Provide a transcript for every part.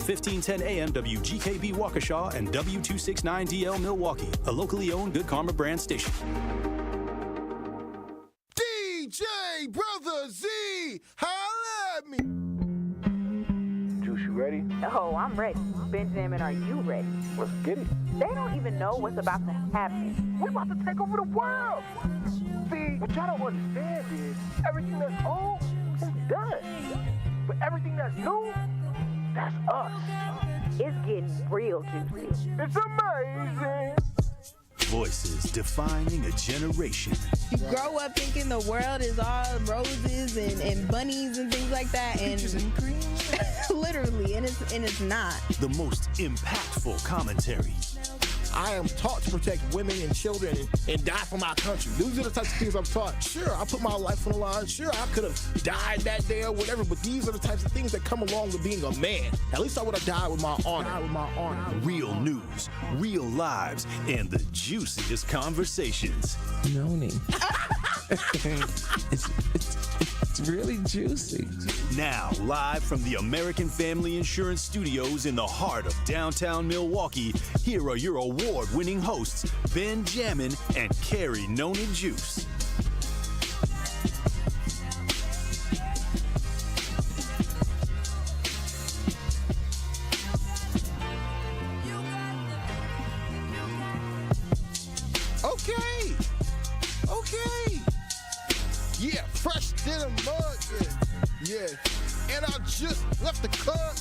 1510 AM WGKB Waukesha and W269DL Milwaukee, a locally owned Good Karma brand station. DJ Brother Z, holla at me. Juice, you ready? Oh, I'm ready. Benjamin, are you ready? Let's get it. They don't even know what's about to happen. We're about to take over the world. See, what y'all don't understand is everything that's old is done. But everything that's new, that's us. It's getting real juicy. It's amazing. Voices defining a generation. You grow up thinking the world is all roses and bunnies and things like that, and literally, and it's not. The most impactful commentary. I am taught to protect women and children and die for my country. These are the types of things I'm taught. Sure, I put my life on the line. Sure, I could have died that day or whatever, but these are the types of things that come along with being a man. At least I would have died with my honor. Real news, real lives, and the juiciest conversations. Noni. It's really juicy. Now, live from the American Family Insurance Studios in the heart of downtown Milwaukee, here are your award-winning hosts, Ben Jammin and Carrie Noni Juice. Okay. Yeah, fresh denim mug, yeah. And I just left the club,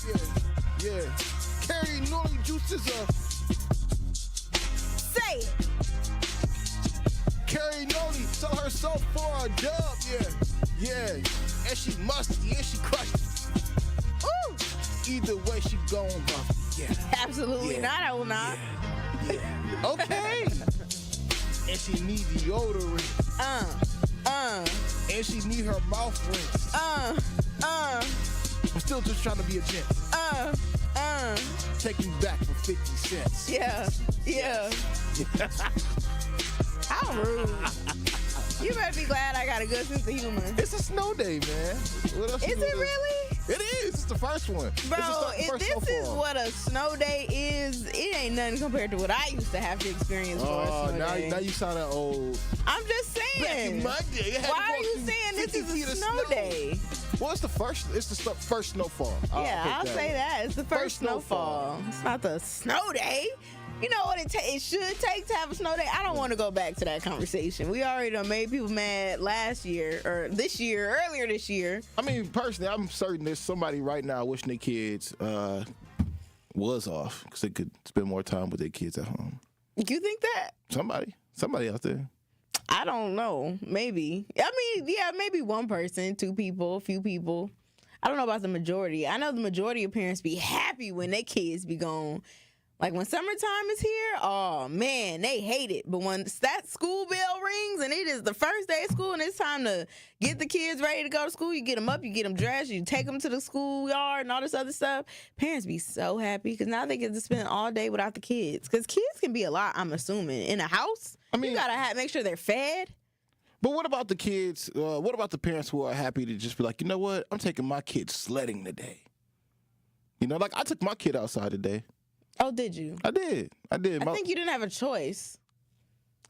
yeah. Carrie Noni Juice is a... Say it. Carrie Noni, sell her soul for a dub, yeah. And she musty, and she crushed it. Ooh. Either way, she going rough, yeah. Absolutely not, I will not. Yeah. Okay. And she need deodorant. And she need her mouth rinse. I'm still just trying to be a gent. Take you back for 50 cents. Yeah. How rude. You better be glad I got a good sense of humor. It's a snow day, man. What else Is it really? It is. It's the first one. Bro, if this is what a snow day is, it ain't nothing compared to what I used to have to experience for a snow day. Now you sounding old. I'm just saying. Back in my day, why are you saying this is a snow day? Well, it's the first snowfall. I'll say that. It's the first snowfall. It's not the snow day. You know what it should take to have a snow day? I don't want to go back to that conversation. We already done made people mad last year, or earlier this year. I mean, personally, I'm certain there's somebody right now wishing their kids was off because they could spend more time with their kids at home. You think that? Somebody out there. I don't know. Maybe. I mean, yeah, maybe one person, two people, a few people. I don't know about the majority. I know the majority of parents be happy when their kids be gone. Like when summertime is here, oh man, they hate it. But when that school bell rings and it is the first day of school and it's time to get the kids ready to go to school, you get them up, you get them dressed, you take them to the schoolyard and all this other stuff. Parents be so happy because now they get to spend all day without the kids. Because kids can be a lot, I'm assuming, in a house. I mean, you gotta make sure they're fed. But what about the kids? What about the parents who are happy to just be like, you know what? I'm taking my kid sledding today. You know, like I took my kid outside today. Oh, did you? I did. I think you didn't have a choice.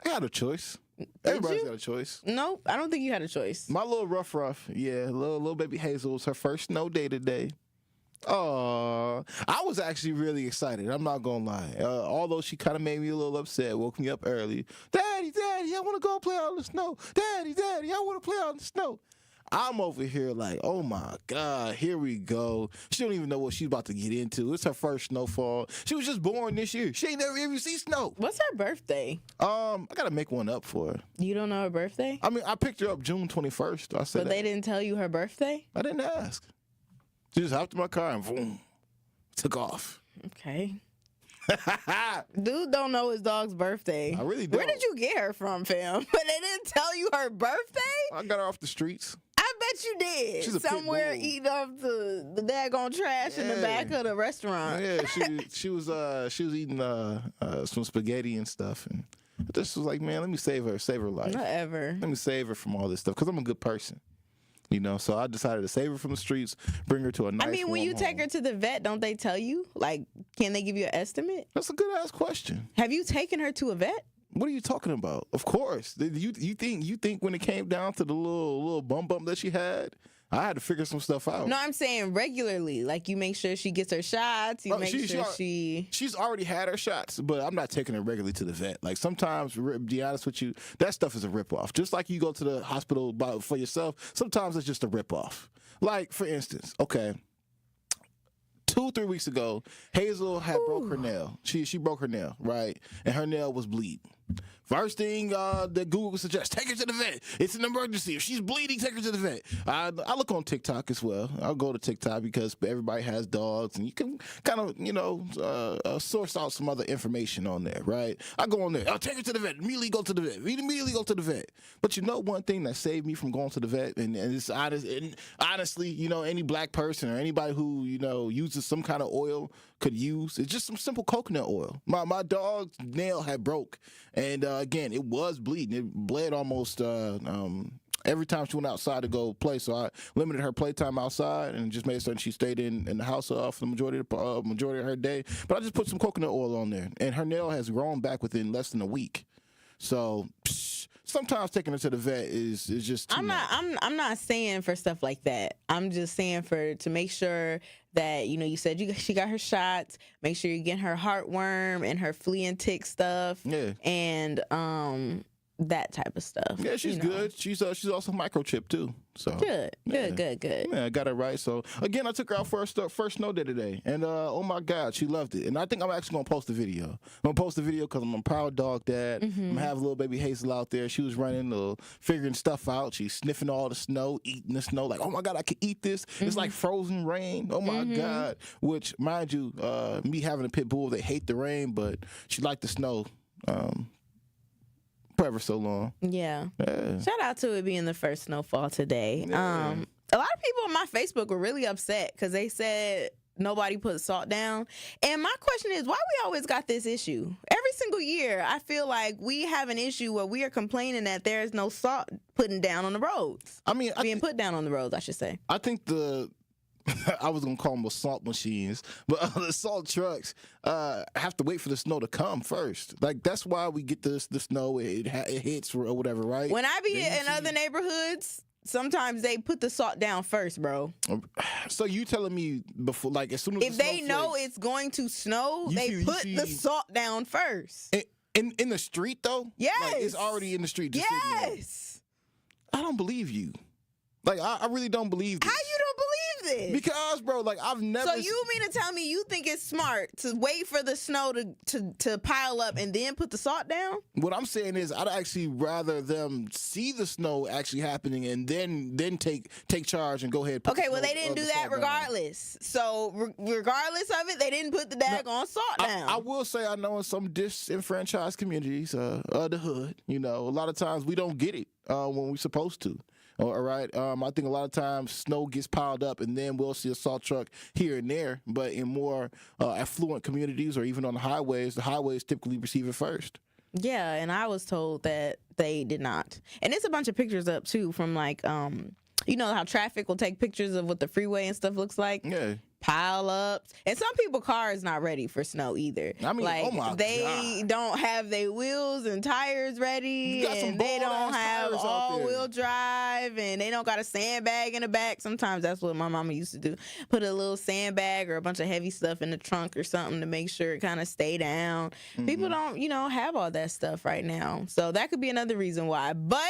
I had a choice. Everybody's got a choice. Nope, I don't think you had a choice. My little rough, yeah, little baby Hazel was her first snow day today. Oh, I was actually really excited. I'm not gonna lie. Although she kind of made me a little upset, woke me up early. Daddy, I want to go play out in the snow. Daddy, I want to play out in the snow. I'm over here like, oh my God, here we go. She don't even know what she's about to get into. It's her first snowfall. She was just born this year. She ain't never even seen snow. What's her birthday? I gotta make one up for her. You don't know her birthday? I mean, I picked her up June 21st. I said, but they didn't tell you her birthday? I didn't ask. She just hopped in my car and boom, took off. Okay. Dude don't know his dog's birthday. I really don't. Where did you get her from, fam? But they didn't tell you her birthday? I got her off the streets. I bet you did. She's a somewhere eating off the daggone trash in the back of the restaurant. Yeah, she was eating some spaghetti and stuff, and I just was like, man, let me save her life. Not ever. Let me save her from all this stuff because I'm a good person. You know, so I decided to save her from the streets, bring her to a nice. I mean, when you take her to the vet, don't they tell you? Like, can they give you an estimate? That's a good ass question. Have you taken her to a vet? What are you talking about? Of course. You think when it came down to the little bump that she had, I had to figure some stuff out. No, I'm saying regularly. Like, you make sure she gets her shots. You make sure she's already had her shots, but I'm not taking her regularly to the vet. Like, sometimes, to be honest with you, that stuff is a ripoff. Just like you go to the hospital for yourself, sometimes it's just a ripoff. Like, for instance, okay, 2-3 weeks ago, Hazel had broke her nail. She broke her nail, right? And her nail was bleeding. First thing that Google suggests, take her to the vet. It's an emergency. If she's bleeding, take her to the vet. I look on TikTok as well. I'll go to TikTok because everybody has dogs, and you can kind of, source out some other information on there, right? I go on there. I'll take her to the vet. Immediately go to the vet. Immediately go to the vet. But you know one thing that saved me from going to the vet, and it's honest, and honestly, you know, any black person or anybody who, you know, uses some kind of oil could use, it's just some simple coconut oil. My dog's nail had broke, and again, it was bleeding. It bled almost every time she went outside to go play. So I limited her playtime outside and just made certain she stayed in the house for the majority of her day. But I just put some coconut oil on there, and her nail has grown back within less than a week. So sometimes taking her to the vet is just too much. I'm not saying for stuff like that. I'm just saying to make sure that, you know, you said she got her shots. Make sure you get her heartworm and her flea and tick stuff. Yeah. And that type of stuff. Yeah, she's good. She's also microchipped too. So good. Yeah, I got it right. So again, I took her out for her first snow day today, and oh my God, she loved it. And I think I'm actually gonna post the video. I'm gonna post the video because I'm a proud dog dad. I'm gonna have little baby Hazel out there. She was running, figuring stuff out. She's sniffing all the snow, eating the snow. Like, oh my God, I can eat this. It's like frozen rain. Oh my God. Which, mind you, me having a pit bull, they hate the rain, but she liked the snow. Ever so long. Yeah. Shout out to it being the first snowfall today. Yeah. A lot of people on my Facebook were really upset because they said nobody put salt down. And my question is, why we always got this issue? Every single year, I feel like we have an issue where we are complaining that there is no salt putting down on the roads. I mean, being put down on the roads, I should say. I think I was gonna call them the salt machines, but the salt trucks have to wait for the snow to come first. Like, that's why we get the snow. It hits or whatever, right? When I be in other neighborhoods, sometimes they put the salt down first, bro. So you telling me before, like, as soon as if they know it's going to snow, they put the salt down first. In the street though? Yes, like, it's already in the street. Just yes. I don't believe you. Like, I really don't believe this. How you don't believe this? Because, bro, like, I've never... So you mean to tell me you think it's smart to wait for the snow to pile up and then put the salt down? What I'm saying is I'd actually rather them see the snow actually happening and then take charge and go ahead and put well, they didn't do that regardless. Down. So regardless of it, they didn't put the daggone salt down. I will say I know in some disenfranchised communities, the hood, you know, a lot of times we don't get it when we're supposed to. All right. I think a lot of times snow gets piled up and then we'll see a salt truck here and there. But in more affluent communities or even on the highways typically receive it first. Yeah, and I was told that they did not. And it's a bunch of pictures up too from like, you know how traffic will take pictures of what the freeway and stuff looks like? Yeah. Pile ups. And some people cars not ready for snow either. I mean, like, oh my they God. don't have their wheels and tires ready, and they don't have all-wheel drive, and they don't got a sandbag in the back. Sometimes that's what my mama used to do. Put a little sandbag or a bunch of heavy stuff in the trunk or something to make sure it kind of stay down. People don't, have all that stuff right now. So that could be another reason why. But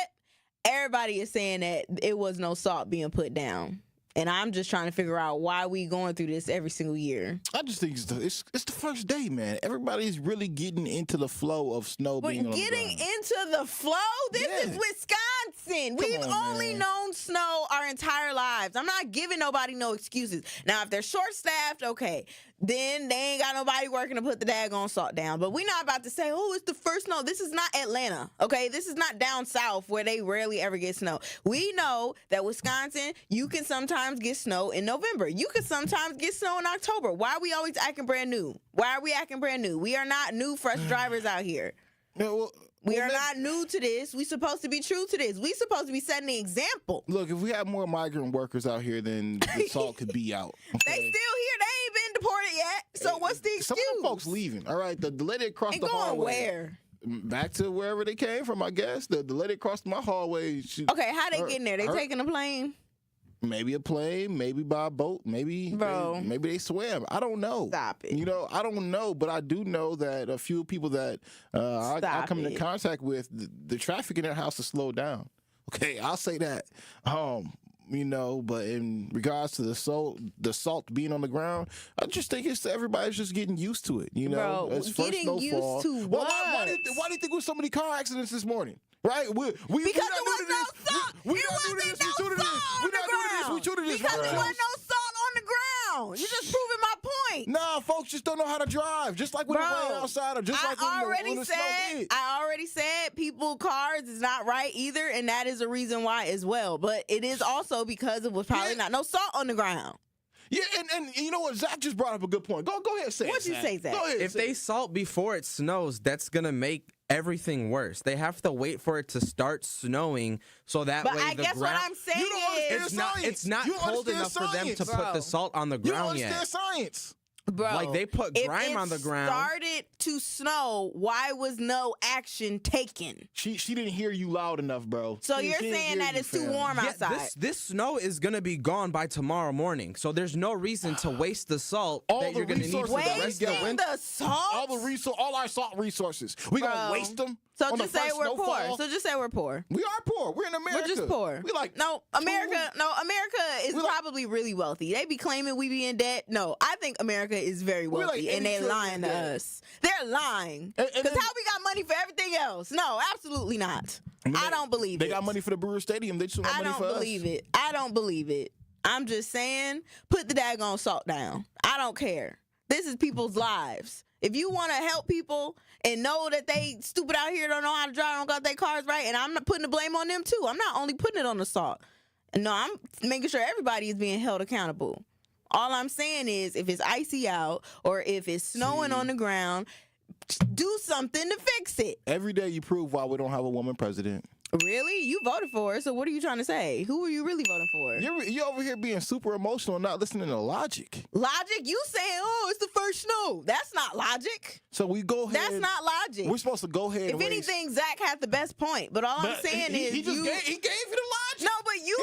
everybody is saying that it was no salt being put down. And I'm just trying to figure out why we going through this every single year. I just think it's the first day, man. Everybody's really getting into the flow of snow being on the ground. Getting into the flow? This is Wisconsin. We've only known snow our entire lives. I'm not giving nobody no excuses. Now, if they're short-staffed, okay, then they ain't got nobody working to put the daggone salt down. But we're not about to say, oh, it's the first snow. This is not Atlanta, okay? This is not down south where they rarely ever get snow. We know that Wisconsin, you can sometimes get snow in November. You can sometimes get snow in October. Why are we always acting brand new? Why are we acting brand new? We are not new, fresh drivers out here. Yeah, well, We well, are not new to this. We supposed to be true to this. We supposed to be setting the example. Look, if we had more migrant workers out here, then the salt could be out. They still here. They ain't been deported yet. So what's the excuse? Some of the folks leaving. All right, the lady across And the going hallway. where? Back to wherever they came from, I guess. The lady across my hallway. Okay, how they getting there? They taking a plane? Maybe a plane, maybe by a boat, maybe they swam. I don't know. Stop it. You know, I don't know, but I do know that a few people that I come into contact with, the traffic in their house has slowed down. Okay, I'll say that. You know, but in regards to the salt being on the ground, I just think everybody's just getting used to it. You know, Bro, it's getting first snowfall. used to Well, what? why do you think there was so many car accidents this morning? Right? Because there was no salt. There wasn't no salt on the ground. Because there was no salt on the ground. You're just proving my point. Nah, folks just don't know how to drive. Just like when it rained outside, or just like when the snow hit. I already said cars is not right either, and that is a reason why as well. But it is also because it was probably not no salt on the ground. Yeah, and you know what? Zach just brought up a good point. Go ahead and say it. What'd you say, Zach? Go ahead. If they salt before it snows, that's gonna make everything worse. They have to wait for it to start snowing so that way I the guess ground. what I'm saying is It's not cold enough for them to put the salt on the You don't ground yet. understand science. Bro, Like, they put grime on the ground. If it started to snow, why was no action taken? She didn't hear you loud enough, bro. So She you're didn't saying hear that you, it's too fam. warm outside? This snow is gonna be gone by tomorrow morning, so there's no reason to waste the salt that you're gonna need for the rest of the Wasting winter. the salt? All our salt resources. We gonna waste them. So on just the say first we're snowfall? poor. So just say we're poor. We are poor. We're in America. We're just poor. We like America is probably really wealthy. They be claiming we be in debt. No, I think America is very We're like wealthy, and 80 they're lying to trillion us. They're lying. And Because how we got money for everything else? No, absolutely not. I don't believe it. They got money for the Brewer Stadium. They just want I money for don't us. believe it. I don't believe it. I'm just saying, put the daggone salt down. I don't care. This is people's lives. If you want to help people and know that they stupid out here, don't know how to drive, don't got their cars right, and I'm not putting the blame on them too. I'm not only putting it on the salt. No, I'm making sure everybody is being held accountable. All I'm saying is if it's icy out or if it's snowing on the ground, do something to fix it. Every day you prove why we don't have a woman president. Really? You voted for it, so what are you trying to say? Who are you really voting for? You're over here being super emotional and not listening to logic. Logic? You saying, oh, it's the first snow. That's not logic. So we go ahead. That's not logic. We're supposed to go ahead. If anything, Zach had the best point. But all I'm saying is he gave you the logic. No, but you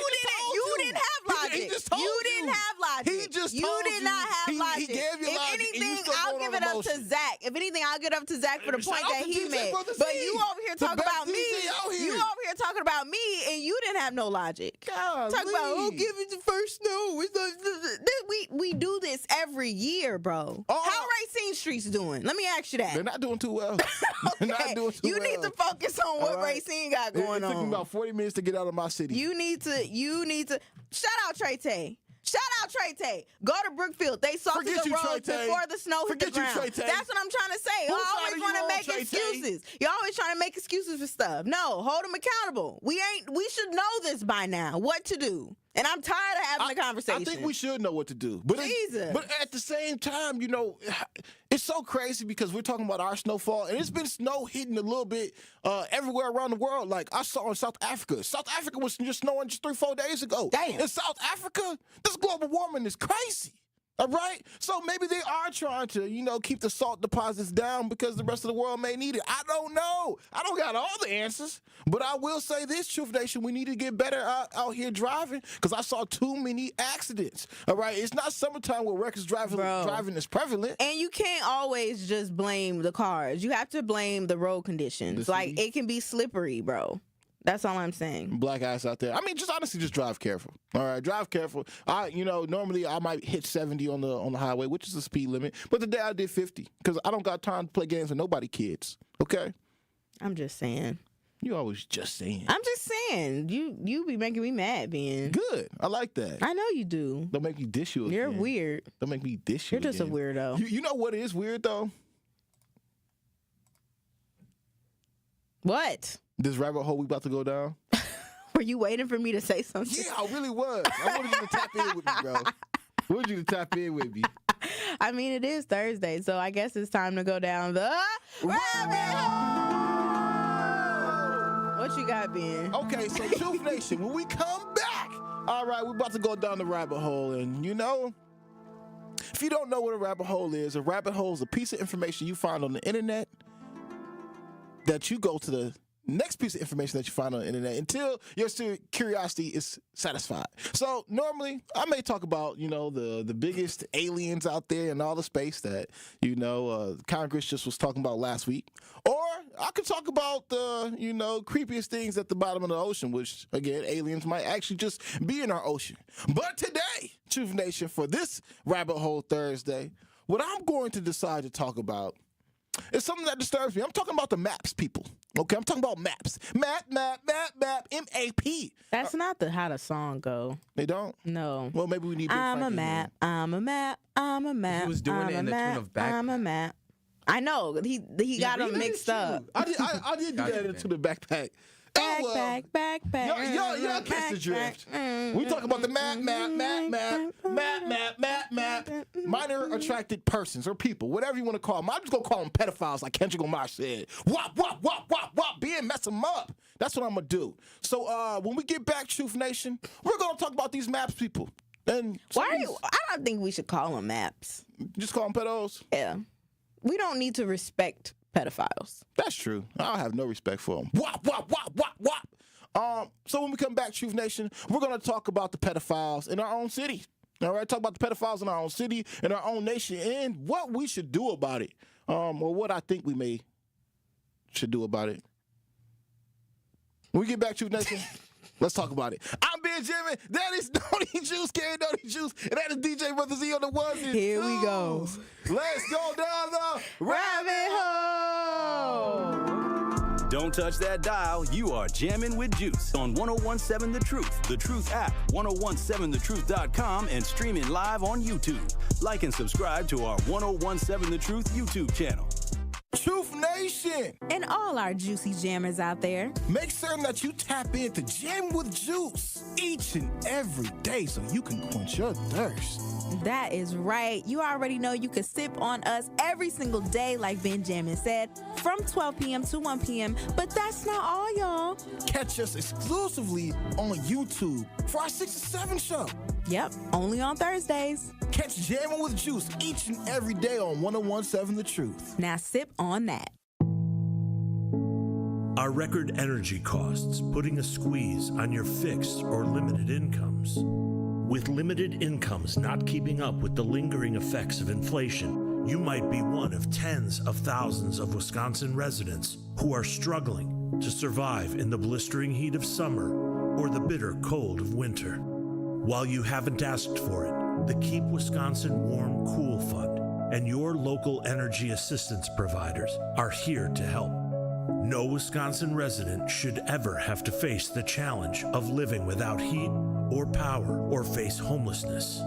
didn't have logic. He just told you didn't have logic. He just you told did not have He logic. gave you if logic, and you anything, still I'll going give on it up to emotion. Zach. If anything, I'll give it up to Zach for the Shout point out that to he DJ made. Brother But Z. you over here The talking best about me. DJ out here. You over here talking about me, and you didn't have no logic. Golly. Talk about give it the first snow. We do this every year, bro. Oh. How Racine Street's doing? Let me ask you that. They're not doing too well. They're not doing too You well. need to focus on what All right. Racine got going It took me on. about 40 minutes to get out of my city. You need to shout out Trey Tay. Shout out Trey Tay. Go to Brookfield. They salted Forget the you, roads Trey Tay. before the snow hit the Forget you, ground. Trey Tay. That's what I'm trying to say. You Whose side always are want you to on, make Trey Tay? excuses. You're always trying to make excuses for stuff. No, hold them accountable. We should know this by now. What to do. And I'm tired of having the conversation. I think we should know what to do. But Jesus. But at the same time, you know, it's so crazy because we're talking about our snowfall, and it's been snow hitting a little bit everywhere around the world. Like I saw in South Africa. South Africa was just snowing just 3-4 days ago. Damn. In South Africa, this global warming is crazy. All right? So maybe they are trying to, you know, keep the salt deposits down because the rest of the world may need it. I don't know. I don't got all the answers. But I will say this, Truth Nation, we need to get better out here driving because I saw too many accidents. All right? It's not summertime where reckless driving is prevalent. And you can't always just blame the cars. You have to blame the road conditions. Like, it can be slippery, bro. That's all I'm saying. Black ass out there. I mean, just honestly, just drive careful. All right, drive careful. Normally I might hit 70 on the highway, which is the speed limit. But today I did 50 because I don't got time to play games with nobody kids. Okay? I'm just saying. You always just saying. I'm just saying. You be making me mad, Ben. Good. I like that. I know you do. Don't make me dish you again. You're weird. Don't make me dish you You're just a again. weirdo. You know what is weird, though? What? This rabbit hole we about to go down? Were you waiting for me to say something? Yeah, I really was. I wanted you to tap in with me, bro. I wanted you to tap in with me. I mean, it is Thursday, so I guess it's time to go down the rabbit hole. What you got, Ben? Okay, so Truth Nation, when we come back, all right, we're about to go down the rabbit hole. And, you know, if you don't know what a rabbit hole is a piece of information you find on the internet that you go to the next piece of information that you find on the internet until your curiosity is satisfied. So normally I may talk about, you know, the biggest aliens out there in all the space that, you know, Congress just was talking about last week. Or I could talk about the, you know, creepiest things at the bottom of the ocean, which again, aliens might actually just be in our ocean. But today, Truth Nation, for this Rabbit Hole Thursday, what I'm going to decide to talk about is something that disturbs me. I'm talking about the maps, people. Okay, I'm talking about maps. Map, M-A-P. That's not how the song go. They don't? No. Well, maybe we need Big I'm a Frankie map, I'm a map, I'm a map. He was doing I'm it a in the map, tune of Backpack. I'm a map. I know. He got them mixed up. I did do that into the backpack. Backpack. Y'all catch the drift. We talk about the map. Minor attracted persons or people, whatever you want to call them. I'm just going to call them pedophiles like Kendrick Lamar said. Wop, being mess them up. That's what I'm going to do. So when we get back, Truth Nation, we're going to talk about these maps, people. And Why are you? I don't think we should call them maps. Just call them pedos? Yeah. We don't need to respect pedophiles. That's true. I have no respect for them. Wop. So when we come back, Truth Nation, we're going to talk about the pedophiles in our own city. All right, talk about the pedophiles in our own city, in our own nation, and what we should do about it, or what I think we should do about it. When we get back, Truth Nation, let's talk about it. I'm Ben Jammin. That is Noni Juice, Carrie Noni Juice, and that is DJ Brother Z on the ones and Here we go. twos. Let's go down the rabbit hole. Don't touch that dial. You are jamming with Juice on 1017 The Truth, The Truth app, 1017thetruth.com, and streaming live on YouTube. Like and subscribe to our 1017 The Truth YouTube channel. Truth Nation, And all our juicy jammers out there. make certain that you tap into Jam with Juice each and every day so you can quench your thirst. That is right. You already know you can sip on us every single day, like Benjamin said, from 12 p.m. to 1 p.m. But that's not all, y'all. Catch us exclusively on YouTube for our 6 to 7 show. Yep, only on Thursdays. Catch Jamming with Juice each and every day on 1017 The Truth. Now sip on that. Are record energy costs putting a squeeze on your fixed or limited incomes? With limited incomes not keeping up with the lingering effects of inflation, you might be one of tens of thousands of Wisconsin residents who are struggling to survive in the blistering heat of summer or the bitter cold of winter. While you haven't asked for it, the Keep Wisconsin Warm Cool Fund and your local energy assistance providers are here to help. No Wisconsin resident should ever have to face the challenge of living without heat or power or face homelessness.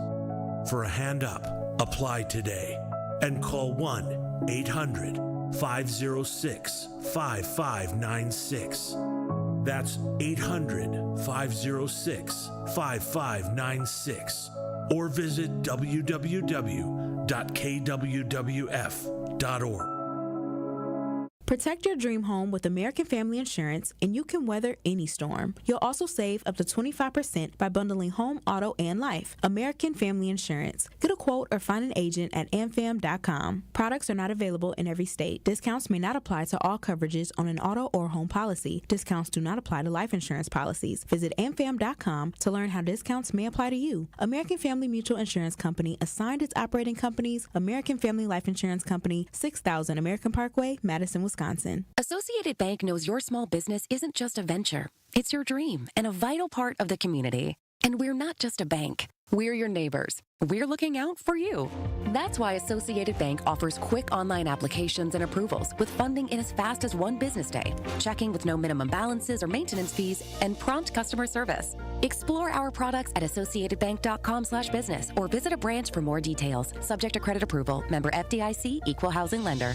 For a hand up, apply today and call 1-800-506-5596. That's 800-506-5596. Or visit www.kwwf.org. Protect your dream home with American Family Insurance, and you can weather any storm. You'll also save up to 25% by bundling home, auto, and life. American Family Insurance. Get a quote or find an agent at amfam.com. Products are not available in every state. Discounts may not apply to all coverages on an auto or home policy. Discounts do not apply to life insurance policies. Visit amfam.com to learn how discounts may apply to you. American Family Mutual Insurance Company assigned its operating companies, American Family Life Insurance Company, 6000 American Parkway, Madison, Wisconsin. Associated Bank knows your small business isn't just a venture. It's your dream and a vital part of the community. And we're not just a bank. We're your neighbors. We're looking out for you. That's why Associated Bank offers quick online applications and approvals with funding in as fast as 1 business day, checking with no minimum balances or maintenance fees, and prompt customer service. Explore our products at associatedbank.com/business or visit a branch for more details. Subject to credit approval. Member FDIC, Equal Housing Lender.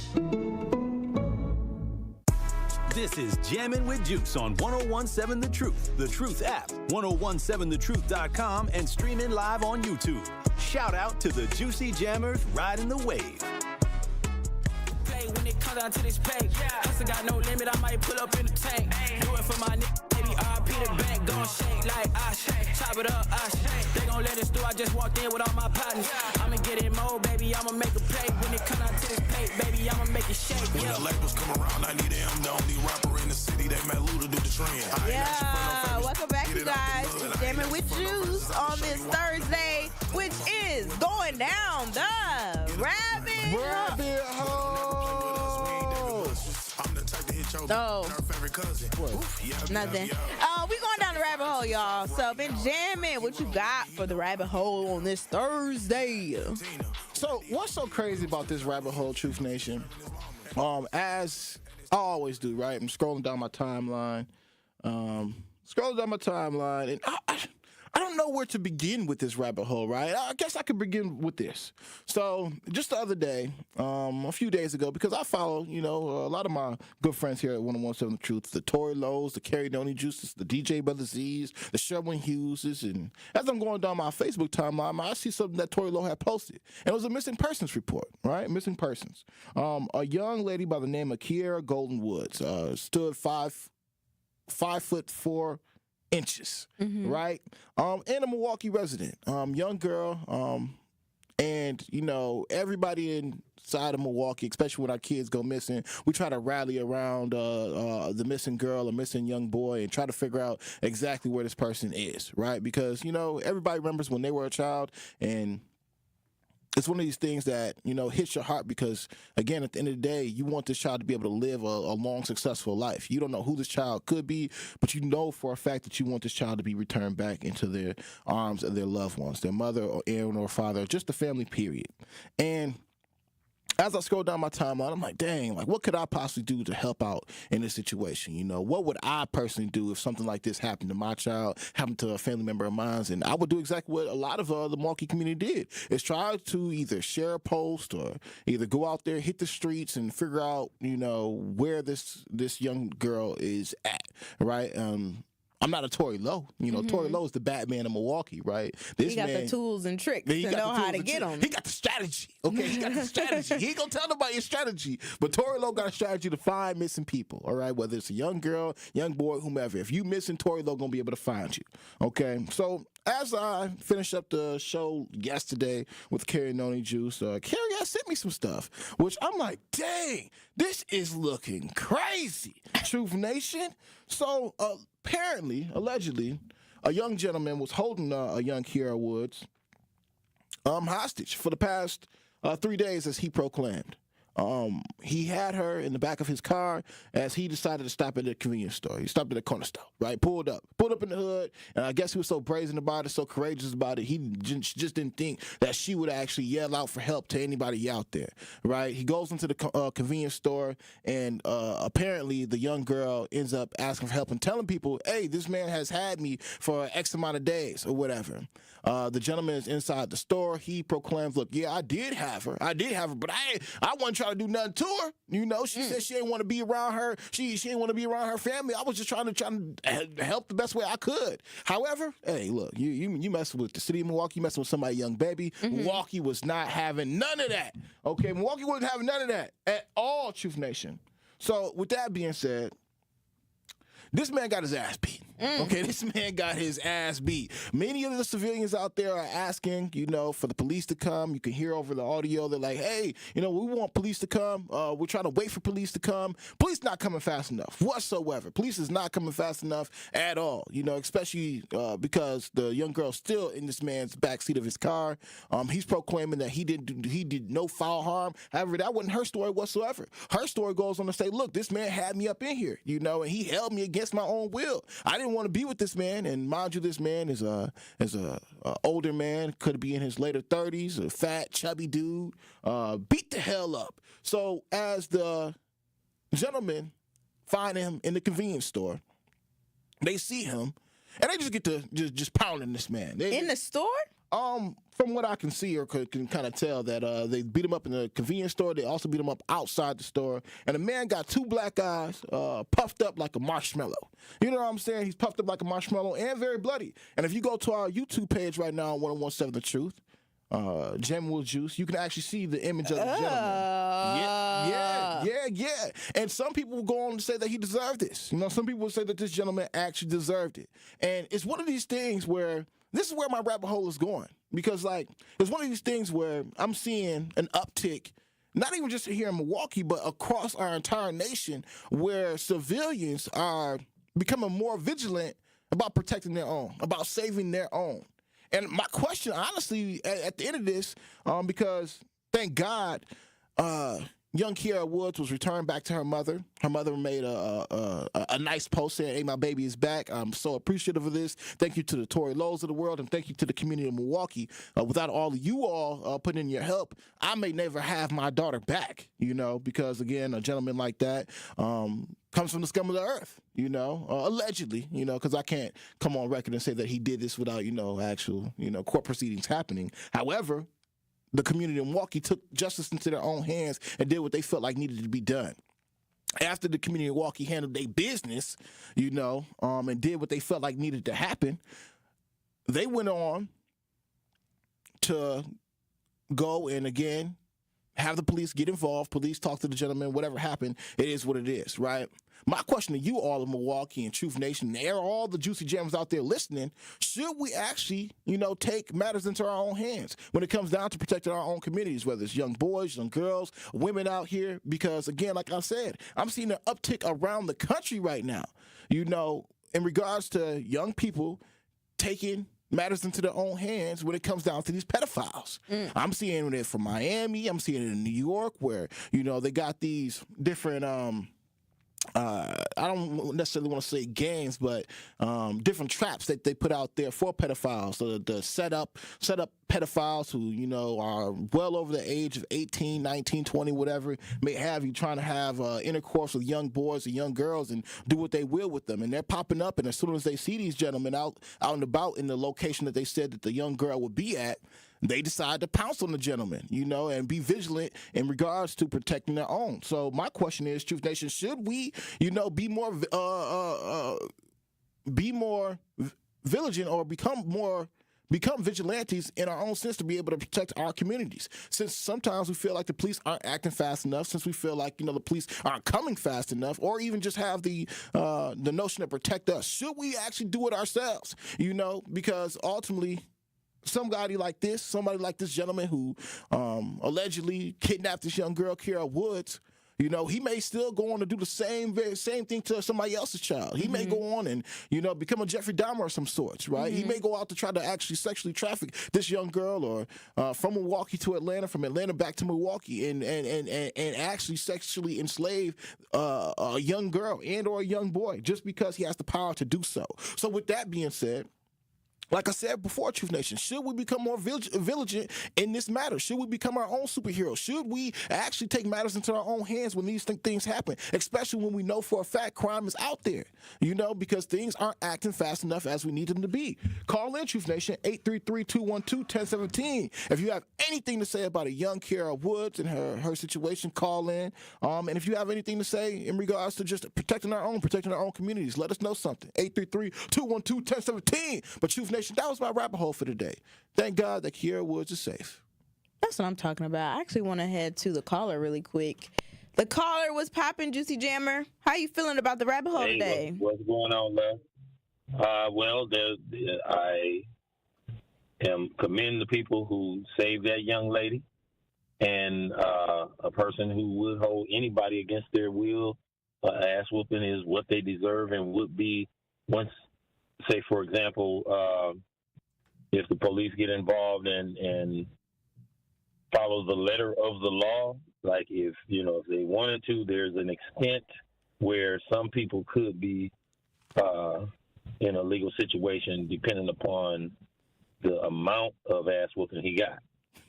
This is Jammin' with Juice on 1017 The Truth app, 1017thetruth.com, and streaming live on YouTube. Shout out to the Juicy Jammers riding the wave. When it comes to down to this pay. Hustle got no limit, I might pull up in the tank. Do it for my nigga, baby, RP the bank. Gon' shake like I shake, chop it up, I shake. They gon' let us through, I just walked in with all my partners. I'ma get it more, baby, I'ma make a play. When it come out to this plate, baby, I'ma make it shake. When the labels come around, I need it. I'm the only rapper in the city that met Lou to do the trend. Yeah, welcome back, you guys. It's Jammin' with Juice on this Thursday, which is going down the rabbit hole. Oh, nothing. We going down the rabbit hole, y'all. So, Benjamin, what you got for the rabbit hole on this Thursday? So, what's so crazy about this rabbit hole, Truth Nation? As I always do, right? I'm scrolling down my timeline. And I don't know where to begin with this rabbit hole, right? I guess I could begin with this. So just the other day, a few days ago, because I follow, a lot of my good friends here at 101.7 The Truth, the Tory Lows, the Carrie Noni Juices, the DJ Brother Z's, the Sherwin Hugheses, and as I'm going down my Facebook timeline, I see something that Tory Low had posted, and it was a missing persons report, right? Missing persons. A young lady by the name of Kiera Golden Woods stood 5'4" inches, right? And a Milwaukee resident, young girl, and everybody inside of Milwaukee, especially when our kids go missing, we try to rally around the missing girl or missing young boy and try to figure out exactly where this person is, right? Because everybody remembers when they were a child, and it's one of these things that, hits your heart because, again, at the end of the day, you want this child to be able to live a long, successful life. You don't know who this child could be, but you know for a fact that you want this child to be returned back into their arms of their loved ones, their mother or aunt or father, just the family, period. And as I scroll down my timeline, I'm like, dang, what could I possibly do to help out in this situation? What would I personally do if something like this happened to my child, happened to a family member of mine? And I would do exactly what a lot of the Milwaukee community did, is try to either share a post or either go out there, hit the streets and figure out, where this young girl is at, right? I'm not a Tory Low. Tory Low is the Batman of Milwaukee, right? He got the tools and tricks to know how to get them. He got the strategy, okay? He got the strategy. He ain't gonna tell nobody his strategy, but Tory Low got a strategy to find missing people, all right? Whether it's a young girl, young boy, whomever. If you missing, Tory Low gonna be able to find you, okay? So as I finished up the show yesterday with Carrie Noni Juice, Carrie has sent me some stuff, which I'm like, dang, this is looking crazy, Truth Nation. So apparently, allegedly, a young gentleman was holding a young Kiera Woods hostage for the past 3 days, as he proclaimed. He had her in the back of his car as he decided to stop at a convenience store. He stopped at a corner store, right? Pulled up in the hood, and I guess he was so brazen about it, so courageous about it, he just didn't think that she would actually yell out for help to anybody out there, right? He goes into the convenience store, and apparently the young girl ends up asking for help and telling people, hey, this man has had me for X amount of days or whatever. The gentleman is inside the store. He proclaims, look, yeah, I did have her, but I wasn't trying to do nothing to her. She said she didn't want to be around her. She didn't want to be around her family. I was just trying to help the best way I could. However, hey, look, you messing with the city of Milwaukee, you messing with somebody's young baby. Milwaukee was not having none of that. Okay, Milwaukee wasn't having none of that at all, Truth Nation. So with that being said, this man got his ass beat. Okay, this man got his ass beat. Many of the civilians out there are asking, for the police to come. You can hear over the audio. They're like, hey, we want police to come. We're trying to wait for police to come. Police not coming fast enough whatsoever. Police is not coming fast enough at all, especially because the young girl's still in this man's backseat of his car. He's proclaiming that he did no foul harm. However, that wasn't her story whatsoever. Her story goes on to say, look, this man had me up in here, and he held me against my own will. I didn't want to be with this man, and mind you, this man is a older man, could be in his later 30s, a fat, chubby dude, beat the hell up. So as the gentlemen find him in the convenience store, they see him, and they just get to just pounding this man. In the store? From what I can see or can kind of tell, that they beat him up in the convenience store. They also beat him up outside the store. And the man got two black eyes, puffed up like a marshmallow. You know what I'm saying? He's puffed up like a marshmallow and very bloody. And if you go to our YouTube page right now on 101.7 The Truth, Jammin' with Juice, you can actually see the image of the gentleman. Yeah, saying? Yeah. And some people will go on to say that he deserved this. You know, some people will say that this gentleman actually deserved it. And it's one of these things where this is where my rabbit hole is going. Because, like, it's one of these things where I'm seeing an uptick, not even just here in Milwaukee, but across our entire nation, where civilians are becoming more vigilant about protecting their own, about saving their own. And my question, honestly, at the end of this, because thank God, young Kiara Woods was returned back to her mother. Her mother made a nice post saying, "Hey, my baby is back. I'm so appreciative of this. Thank you to the Tory Lowe's of the world, and thank you to the community of Milwaukee. Without all of you all putting in your help, I may never have my daughter back, you know, because, again, a gentleman like that comes from the scum of the earth, you know, allegedly, you know, because I can't come on record and say that he did this without, you know, actual, you know, court proceedings happening. However, the community of Milwaukee took justice into their own hands and did what they felt like needed to be done. After the community of Milwaukee handled their business, you know, and did what they felt like needed to happen, they went on to go and, again, have the police get involved, police talk to the gentleman, whatever happened, it is what it is, right? My question to you all in Milwaukee and Truth Nation, and all the Juicy Jammers out there listening, should we actually, you know, take matters into our own hands when it comes down to protecting our own communities, whether it's young boys, young girls, women out here? Because, again, like I said, I'm seeing an uptick around the country right now, you know, in regards to young people taking matters into their own hands when it comes down to these pedophiles. I'm seeing it from Miami. I'm seeing it in New York where, you know, they got these different I don't necessarily want to say gangs, but different traps that they put out there for pedophiles. So the set up pedophiles who, you know, are well over the age of 18, 19, 20, whatever, may have you trying to have intercourse with young boys or young girls and do what they will with them. And they're popping up, and as soon as they see these gentlemen out and about in the location that they said that the young girl would be at, they decide to pounce on the gentleman, you know, and be vigilant in regards to protecting their own. So my question is, Truth Nation, should we, you know, be more vigilant or become vigilantes in our own sense to be able to protect our communities? Since sometimes we feel like the police aren't acting fast enough, since we feel like, you know, the police aren't coming fast enough, or even just have the notion to protect us. Should we actually do it ourselves? You know, because ultimately, somebody like this gentleman who allegedly kidnapped this young girl, Kiara Woods, you know, he may still go on to do the same thing to somebody else's child. He may go on and, you know, become a Jeffrey Dahmer of some sorts, right? He may go out to try to actually sexually traffic this young girl, or from Milwaukee to Atlanta, from Atlanta back to Milwaukee, and actually sexually enslave a young girl and or a young boy just because he has the power to do so. So with that being said, like I said before, Truth Nation, should we become more vigilant in this matter? Should we become our own superheroes? Should we actually take matters into our own hands when these things happen, especially when we know for a fact crime is out there, you know, because things aren't acting fast enough as we need them to be? Call in, Truth Nation, 833-212-1017. If you have anything to say about a young Kiara Woods and her situation, call in. And if you have anything to say in regards to just protecting our own communities, let us know something. 833-212-1017. But Truth Nation, that was my rabbit hole for today. Thank God that Kiara Woods is safe. That's what I'm talking about. I actually want to head to the caller really quick. The caller was popping, Juicy Jammer. How you feeling about the rabbit hole today? What's going on, love? Well, I am commending the people who saved that young lady, and a person who would hold anybody against their will, ass whooping is what they deserve and would be once. Say, for example, if the police get involved and follow the letter of the law, like if they wanted to, there's an extent where some people could be in a legal situation depending upon the amount of ass whooping he got,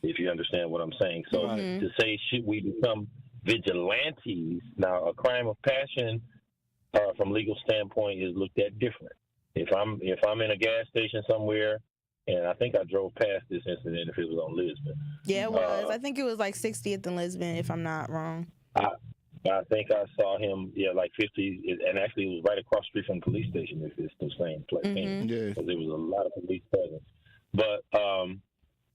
if you understand what I'm saying. So to say, should we become vigilantes? Now, a crime of passion from legal standpoint is looked at different. If I'm in a gas station somewhere, and I think I drove past this incident if it was on Lisbon. Yeah, it was. I think it was like 60th and Lisbon, if I'm not wrong. I think I saw him, like 50, and actually it was right across the street from the police station, if it's the same place. Because there was a lot of police presence. But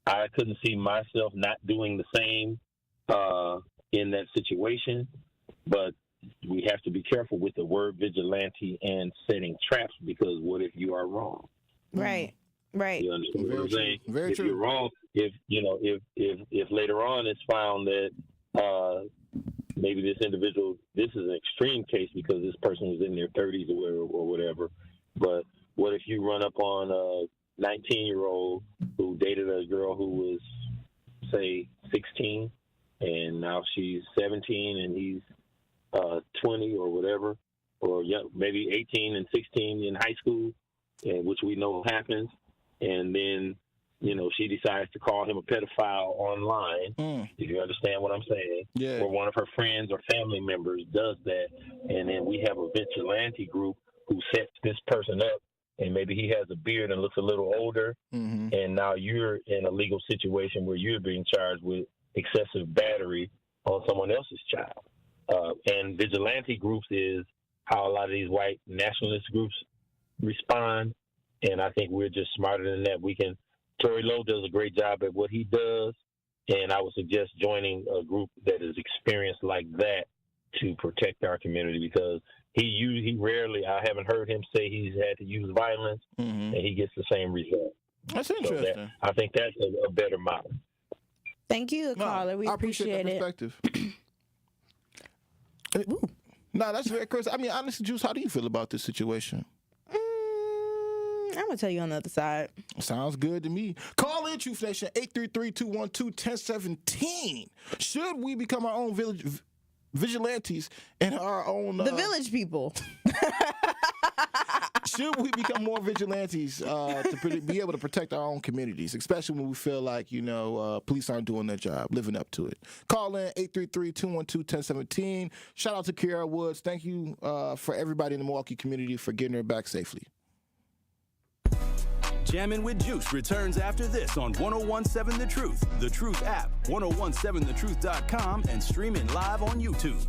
I couldn't see myself not doing the same in that situation. But we have to be careful with the word vigilante and setting traps, because what if you are wrong? Right. Right. You understand what I'm saying? Very if true. you're wrong, if later on it's found that maybe this individual, this is an extreme case because this person was in their 30s or whatever. But what if you run up on a 19-year-old who dated a girl who was, say, 16, and now she's 17 and he's 20 or whatever, or maybe 18 and 16 in high school, which we know happens. And then, she decides to call him a pedophile online. If you understand what I'm saying? Yeah. Or one of her friends or family members does that. And then we have a vigilante group who sets this person up, and maybe he has a beard and looks a little older. And now you're in a legal situation where you're being charged with excessive battery on someone else's child. And vigilante groups is how a lot of these white nationalist groups respond. And I think we're just smarter than that. Tory Lowe does a great job at what he does, and I would suggest joining a group that is experienced like that to protect our community, because he rarely, I haven't heard him say he's had to use violence, and he gets the same result. That's interesting. So I think that's a better model. Thank you, caller. We appreciate that perspective. No, that's very crazy. I mean, honestly, Juice, how do you feel about this situation? I'm going to tell you on the other side. Sounds good to me. Call in, Truth Nation, 833-212-1017. Should we become our own vigilantes and our own... the village people. Should we become more vigilantes to be able to protect our own communities, especially when we feel like, police aren't doing their job, living up to it? Call in 833-212-1017. Shout out to Kiara Woods. Thank you for everybody in the Milwaukee community for getting her back safely. Jammin' with Juice returns after this on 1017 The Truth, The Truth app, 1017thetruth.com, and streaming live on YouTube.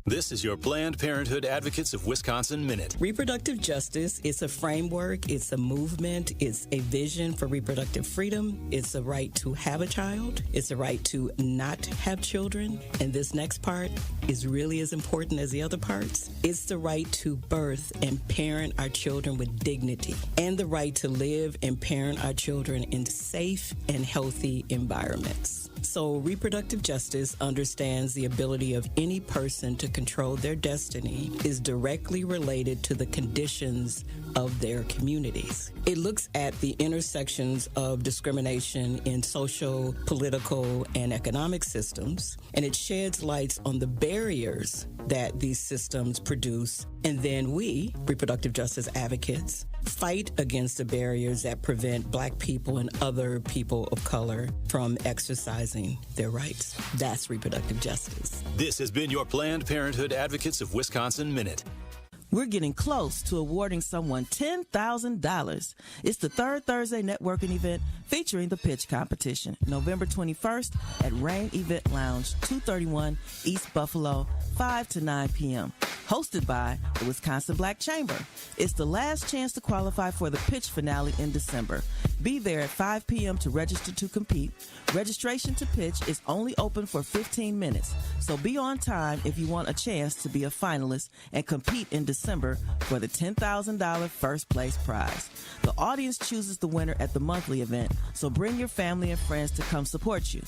This is your Planned Parenthood Advocates of Wisconsin Minute. Reproductive justice is a framework, it's a movement, it's a vision for reproductive freedom, it's a right to have a child, it's a right to not have children, and this next part is really as important as the other parts. It's the right to birth and parent our children with dignity, and the right to live and parent our children in safe and healthy environments. So reproductive justice understands the ability of any person to control their destiny is directly related to the conditions of their communities. It looks at the intersections of discrimination in social, political, and economic systems, and it sheds lights on the barriers that these systems produce. And then we, reproductive justice advocates, fight against the barriers that prevent Black people and other people of color from exercising their rights. That's reproductive justice. This has been your Planned Parenthood Advocates of Wisconsin Minute. We're getting close to awarding someone $10,000. It's the Third Thursday networking event featuring the pitch competition, November 21st at Rain Event Lounge, 231 East Buffalo, 5 to 9 p.m. Hosted by the Wisconsin Black Chamber. It's the last chance to qualify for the pitch finale in December. Be there at 5 p.m. to register to compete. Registration to pitch is only open for 15 minutes, so be on time if you want a chance to be a finalist and compete in December for the $10,000 first place prize. The audience chooses the winner at the monthly event, so bring your family and friends to come support you.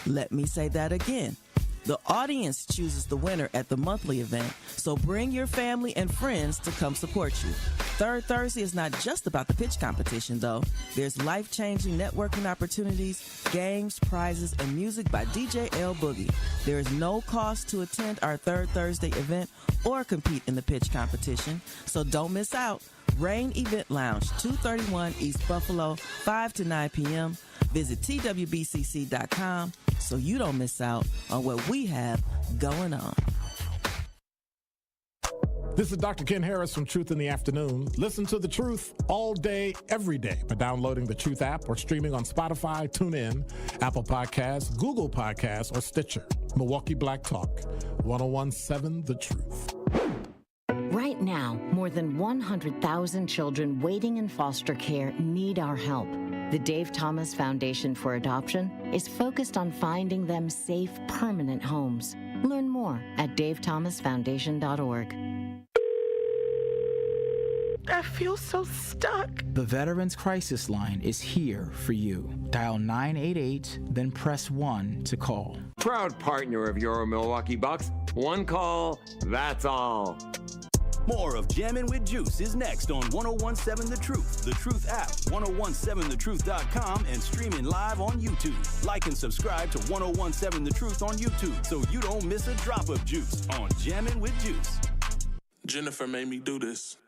Let me say that again. The audience chooses the winner at the monthly event, so bring your family and friends to come support you. Third Thursday is not just about the pitch competition, though. There's life-changing networking opportunities, games, prizes, and music by DJ L Boogie. There is no cost to attend our Third Thursday event or compete in the pitch competition, so don't miss out. Rain Event Lounge, 231 East Buffalo, 5 to 9 p.m. Visit twbcc.com so you don't miss out on what we have going on. This is Dr. Ken Harris from Truth in the Afternoon. Listen to The Truth all day, every day by downloading the Truth app or streaming on Spotify, TuneIn, Apple Podcasts, Google Podcasts, or Stitcher. Milwaukee Black Talk, 1017 The Truth. Right now, more than 100,000 children waiting in foster care need our help. The Dave Thomas Foundation for Adoption is focused on finding them safe, permanent homes. Learn more more at davethomasfoundation.org. I feel so stuck. The Veterans Crisis Line is here for you. Dial 988, then press 1 to call. Proud partner of your Milwaukee Bucks. One call, that's all. More of Jammin' with Juice is next on 1017 The Truth, The Truth app, 1017thetruth.com, and streaming live on YouTube. Like and subscribe to 1017 The Truth on YouTube so you don't miss a drop of juice on Jammin' with Juice. Jennifer made me do this.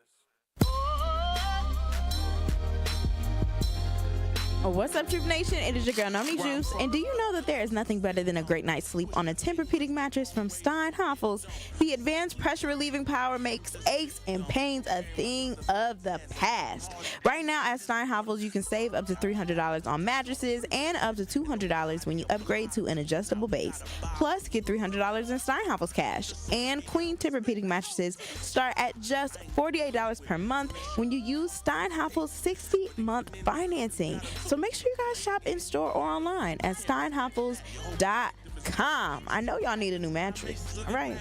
What's up, Troop Nation? It is your girl, Noni Juice. And do you know that there is nothing better than a great night's sleep on a Tempur-Pedic mattress from Steinhafels? The advanced pressure-relieving power makes aches and pains a thing of the past. Right now at Steinhafels, you can save up to $300 on mattresses and up to $200 when you upgrade to an adjustable base. Plus, get $300 in Steinhafels cash. And Queen Tempur-Pedic mattresses start at just $48 per month when you use Steinhafels 60-month financing. So make sure you guys shop in store or online at steinhafels.com. I know y'all need a new mattress. All right.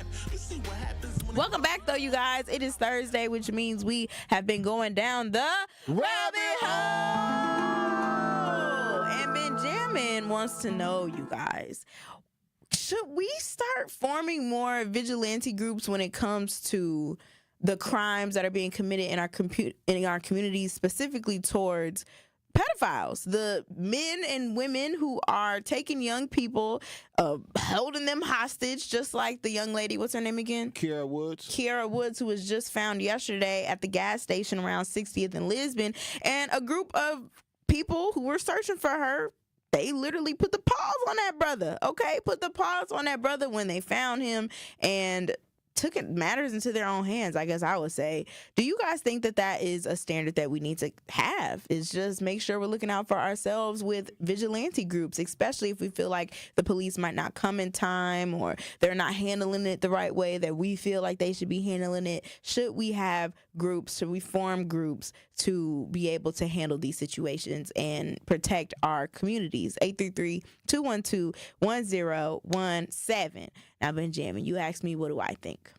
Welcome back, though, you guys. It is Thursday, which means we have been going down the rabbit hole. And Benjamin wants to know, you guys, should we start forming more vigilante groups when it comes to the crimes that are being committed in our communities, specifically towards pedophiles, the men and women who are taking young people, holding them hostage, just like the young lady, what's her name again? Kiara Woods, who was just found yesterday at the gas station around 60th and Lisbon. And a group of people who were searching for her, they literally put the paws on that brother, okay? Put the paws on that brother when they found him and took matters into their own hands, I guess I would say. Do you guys think that that is a standard that we need to have? Is just make sure we're looking out for ourselves with vigilante groups, especially if we feel like the police might not come in time or they're not handling it the right way that we feel like they should be handling it. Should we have groups? Should we form groups to be able to handle these situations and protect our communities? 833-212-1017. Now, Benjamin, you asked me, what do I think?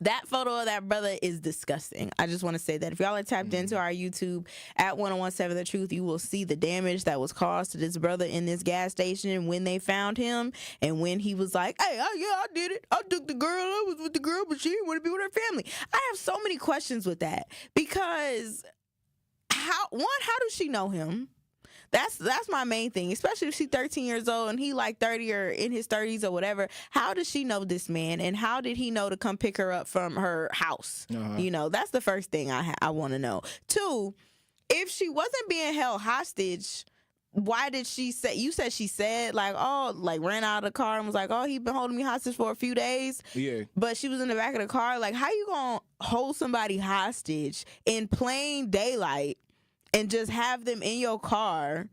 That photo of that brother is disgusting. I just want to say that if y'all are tapped into our YouTube at 1017 The Truth, you will see the damage that was caused to this brother in this gas station when they found him and when he was like, hey, I did it. I took the girl. I was with the girl, but she didn't want to be with her family. I have so many questions with that because how does she know him? That's my main thing, especially if she's 13 years old and he like 30 or in his 30s or whatever. How does she know this man, and how did he know to come pick her up from her house? You know, that's the first thing I want to know. Two, if she wasn't being held hostage, why did she say, you said she said like, oh, like ran out of the car and was like, oh, he been holding me hostage for a few days. Yeah. But she was in the back of the car. Like, how you gonna hold somebody hostage in plain daylight and just have them in your car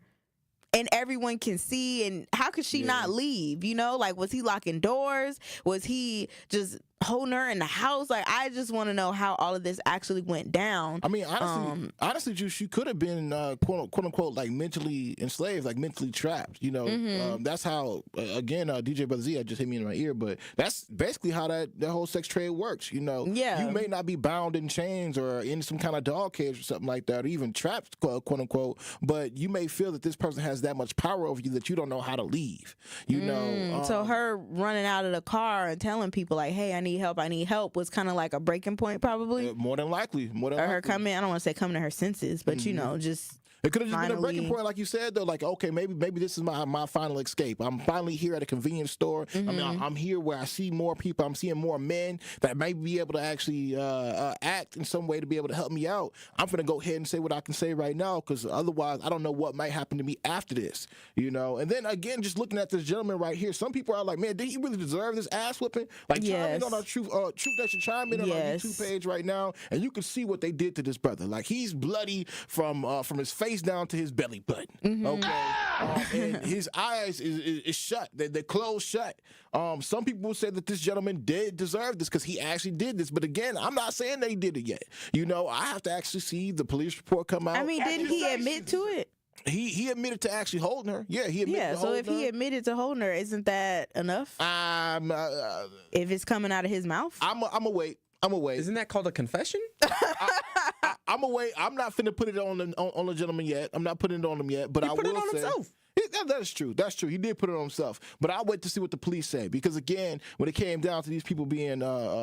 and everyone can see? And how could she not leave? You know, like, was he locking doors? Was he just holding her in the house? Like, I just want to know how all of this actually went down. I mean, honestly, Juice, she could have been quote unquote like mentally enslaved, like mentally trapped. You know, that's how again DJ Brother Z just hit me in my ear, but that's basically how that whole sex trade works. You know, you may not be bound in chains or in some kind of dog cage or something like that, or even trapped, quote unquote, but you may feel that this person has that much power over you that you don't know how to leave. You know, so her running out of the car and telling people like, hey, I need help was kind of like a breaking point, probably. More than likely. Or her coming, I don't want to say coming to her senses, but you know, just it could have just been a breaking point, like you said, though. Like, okay, maybe this is my final escape. I'm finally here at a convenience store. I mean, I'm here where I see more people. I'm seeing more men that may be able to actually act in some way to be able to help me out. I'm going to go ahead and say what I can say right now, because otherwise I don't know what might happen to me after this, you know? And then, again, just looking at this gentleman right here, some people are like, man, did he really deserve this ass whipping? Like, chime in on our Truth Nation, chime in on our YouTube page right now, and you can see what they did to this brother. Like, he's bloody from his face down to his belly button. Okay, and his eyes is shut. They're closed shut. Some people say that this gentleman did deserve this because he actually did this. But again, I'm not saying that he did it yet. You know, I have to actually see the police report come out. I mean, didn't he admit to it? He admitted to actually holding her. Yeah, he admitted to so holding if her. he admitted to holding her, isn't that enough? If it's coming out of his mouth? I'm a wait. Isn't that called a confession? I'm a wait. I'm not finna put it on the gentleman yet. I'm not putting it on him yet. But He I put it will on say, himself. That is true. That's true. He did put it on himself. But I'll wait to see what the police say. Because, again, when it came down to these people being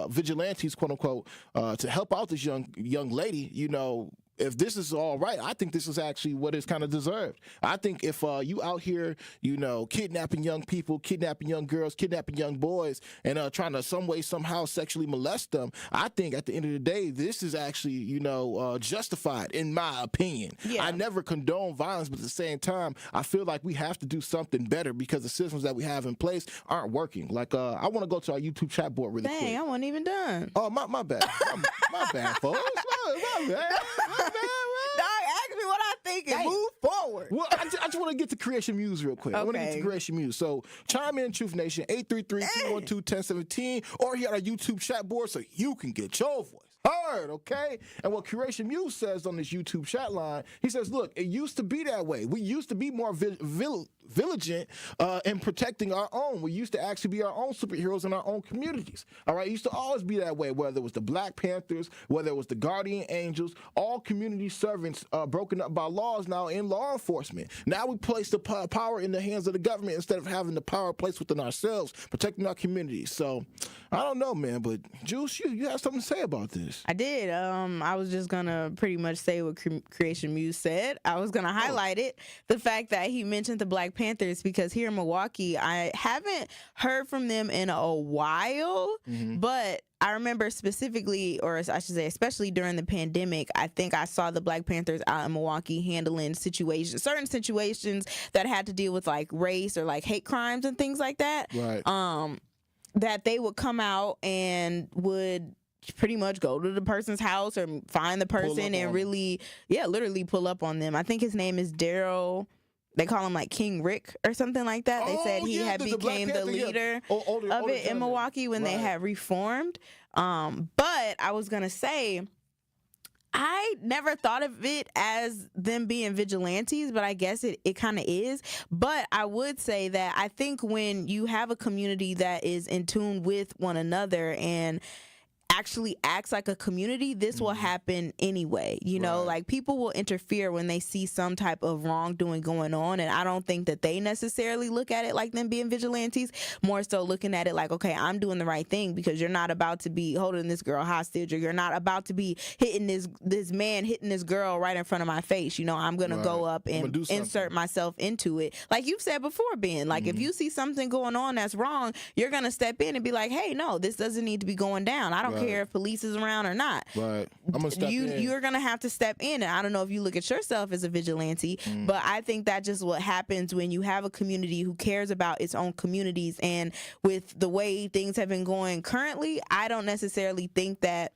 vigilantes, quote unquote, to help out this young lady, you know, if this is all right, I think this is actually what is kind of deserved. I think if you out here, you know, kidnapping young people, kidnapping young girls, kidnapping young boys, and trying to some way, somehow sexually molest them, I think at the end of the day, this is actually, you know, justified, in my opinion. Yeah. I never condone violence, but at the same time, I feel like we have to do something better because the systems that we have in place aren't working. Like, I want to go to our YouTube chat board really quick. Dang, I wasn't even done. Oh, my bad. my bad, folks. My bad. Dog, ask me what I think and move forward. Well, I just want to get to Creation Muse real quick. I want to get to Creation Muse. So chime in, Truth Nation, 833-212-1017, or here on our YouTube chat board so you can get your voice heard, okay? And what Curation Muse says on this YouTube chat line, he says, look, it used to be that way. We used to be more vigilant in protecting our own. We used to actually be our own superheroes in our own communities, all right? It used to always be that way, whether it was the Black Panthers, whether it was the Guardian Angels, all community servants broken up by laws now in law enforcement. Now we place the power in the hands of the government instead of having the power placed within ourselves, protecting our communities. So, I don't know, man, but Juice, you have something to say about this. I did. I was just gonna pretty much say what Creation Muse said. I was gonna highlight it, the fact that he mentioned the Black Panthers, because here in Milwaukee, I haven't heard from them in a while, but I remember specifically, or I should say, especially during the pandemic, I think I saw the Black Panthers out in Milwaukee handling certain situations that had to deal with like race or like hate crimes and things like that. Right. That they would come out and would pretty much go to the person's house or find the person and really, literally pull up on them. I think his name is Daryl. They call him like King Rick or something like that. They said he had became the leader of it in Milwaukee when they had reformed. But I was going to say, I never thought of it as them being vigilantes, but I guess it kind of is. But I would say that I think when you have a community that is in tune with one another and actually acts like a community, this will happen anyway. You know, like people will interfere when they see some type of wrongdoing going on. And I don't think that they necessarily look at it like them being vigilantes, more so looking at it like, okay, I'm doing the right thing because you're not about to be holding this girl hostage, or you're not about to be hitting this man hitting this girl right in front of my face. You know, I'm going to go up and insert myself into it. Like you've said before, Ben, like if you see something going on that's wrong, you're going to step in and be like, hey, no, this doesn't need to be going down. I don't care if police is around or not. Right. I'm gonna step in. You're gonna have to step in. And I don't know if you look at yourself as a vigilante, but I think that's just what happens when you have a community who cares about its own communities. And with the way things have been going currently, I don't necessarily think that.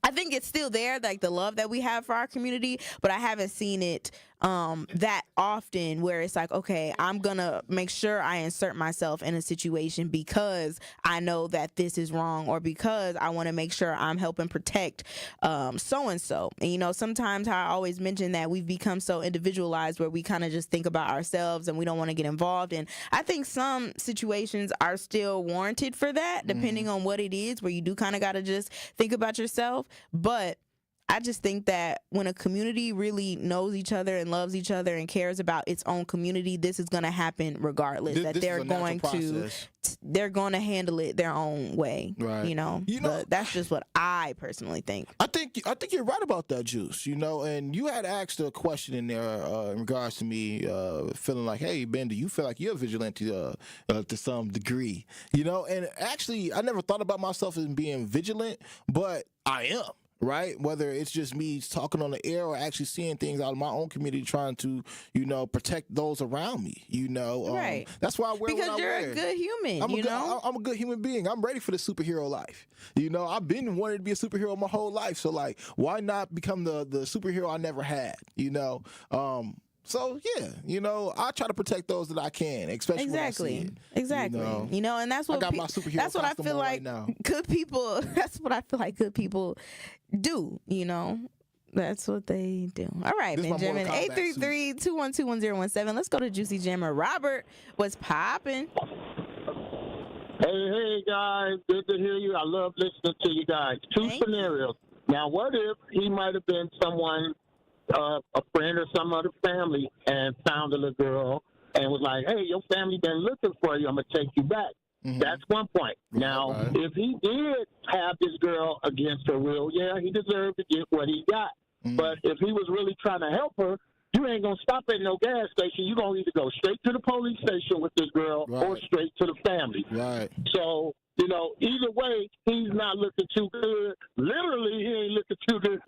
I think it's still there, like the love that we have for our community, but I haven't seen it that often where it's like, okay, I'm gonna make sure I insert myself in a situation because I know that this is wrong, or because I want to make sure I'm helping protect so-and-so. And you know, sometimes I always mention that we've become so individualized where we kind of just think about ourselves and we don't want to get involved. And I think some situations are still warranted for that, depending on what it is, where you do kind of got to just think about yourself. But I just think that when a community really knows each other and loves each other and cares about its own community, this is going to happen regardless. They're going to handle it their own way. Right. You know, but that's just what I personally think. I think you're right about that, Juice. You know, and you had asked a question in there in regards to me feeling like, hey, Ben, do you feel like you're a vigilante to some degree? You know, and actually, I never thought about myself as being vigilant, but I am. Right? Whether it's just me talking on the air or actually seeing things out of my own community, trying to, you know, protect those around me, you know. Right. That's why I wear what I wear. Because you're a good human, I'm a good human being. I'm ready for the superhero life. You know, I've been wanting to be a superhero my whole life. So, like, why not become the superhero I never had, you know? So yeah, you know, I try to protect those that I can, especially when I see it. Exactly. You know, and that's what I got my superhero. That's what I feel like right now. good people. That's what I feel like good people do. You know, That's what they do. All right, This is my Benjamin. Mortal Kombat 833-212-1017. Let's go to Juicy Jammer. Robert, what's popping? Hey, guys. Good to hear you. I love listening to you guys. Two scenarios. Now, what if he might have been someone, a friend or some other family, and found a little girl and was like, hey, your family been looking for you. I'm going to take you back. That's one point. Now, if he did have this girl against her will, yeah, he deserved to get what he got. But if he was really trying to help her, you ain't going to stop at no gas station. You're going to either go straight to the police station with this girl or straight to the family. Right. So, you know, either way, he's not looking too good. Literally, he ain't looking too good.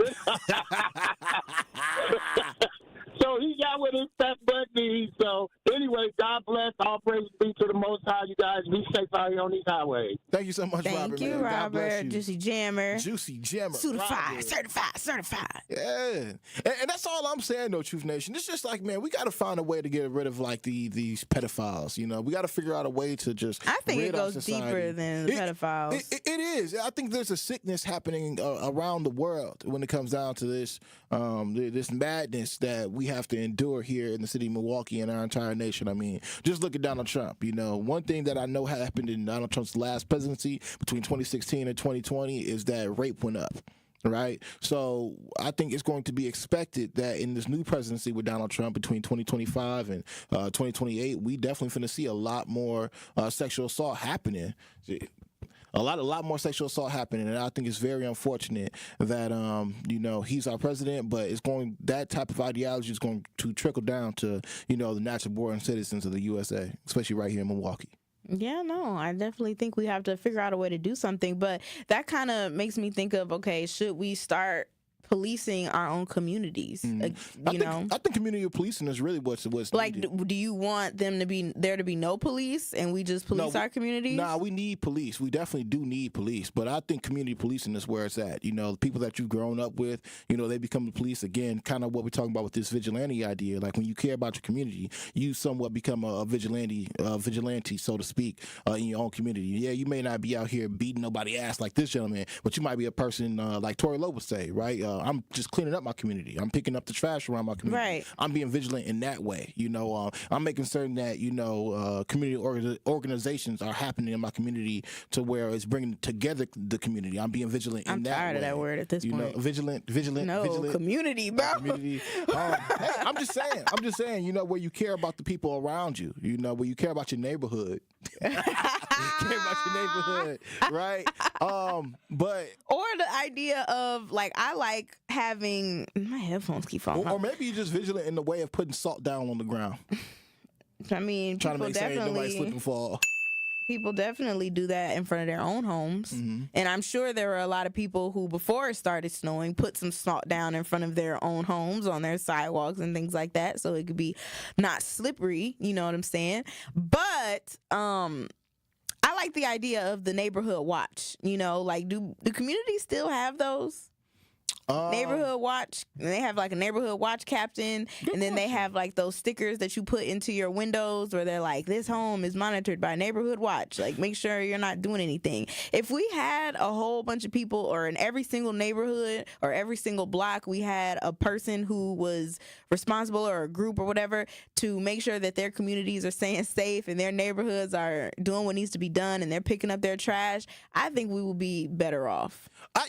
So he got what his fat butt needs. So anyway, God bless. All praise be to the Most High. You guys be safe out here on these highways. Thank you so much, Robert. Thank you, man. God bless Robert. you. Juicy Jammer. Juicy Jammer. Certified. Yeah. And that's all I'm saying, though, Truth Nation. It's just like, man, we got to find a way to get rid of, like, these pedophiles. You know, we got to figure out a way to just I think rid it our goes society. deeper than pedophiles. It is. I think there's a sickness happening around the world when it comes down to this madness that we have to endure here in the city of Milwaukee and our entire nation. I mean, just look at Donald Trump. You know, one thing that I know happened in Donald Trump's last presidency between 2016 and 2020 is that rape went up. Right. So I think it's going to be expected that in this new presidency with Donald Trump between 2025 and 2028, we definitely finna see a lot more sexual assault happening. A lot more sexual assault happening, and I think it's very unfortunate that you know, he's our president, but that type of ideology is going to trickle down to, you know, the natural born citizens of the USA, especially right here in Milwaukee. Yeah, no, I definitely think we have to figure out a way to do something, but that kind of makes me think of, okay, should we start policing our own communities? I think community policing is really what's like. needed. Do you want them to be there to be no police and we just police our communities? Nah, we need police. We definitely do need police, but I think community policing is where it's at. You know, the people that you've grown up with, you know, they become the police again. Kind of what we're talking about with this vigilante idea. Like when you care about your community, you somewhat become a vigilante, so to speak, in your own community. Yeah, you may not be out here beating nobody ass like this gentleman, but you might be a person like Tory Lowe would say, right? I'm just cleaning up my community. I'm picking up the trash around my community. Right. I'm being vigilant in that way. You know, I'm making certain that, you know, community organizations are happening in my community to where it's bringing together the community. I'm being vigilant in that way. I'm tired of that word at this point. Know, vigilant. No, community, bro. Community. Hey, I'm just saying, you know, where you care about the people around you, you know, where you care about your neighborhood. Care about your neighborhood, right? But or the idea of like, I like having my headphones keep falling. Or maybe you're just vigilant in the way of putting salt down on the ground. I mean, trying to make certain nobody slip and fall. People definitely do that in front of their own homes. And I'm sure there were a lot of people who, before it started snowing, put some salt down in front of their own homes on their sidewalks and things like that, so it could be not slippery, you know what I'm saying? But I like the idea of the neighborhood watch. You know, like, do communities still have those? Neighborhood watch. And they have like a neighborhood watch captain, and then they have like those stickers that you put into your windows where they're like, this home is monitored by neighborhood watch. Like, make sure you're not doing anything. If we had a whole bunch of people, or in every single neighborhood or every single block, we had a person who was responsible, or a group or whatever, to make sure that their communities are staying safe and their neighborhoods are doing what needs to be done and they're picking up their trash, I think we will be better off. I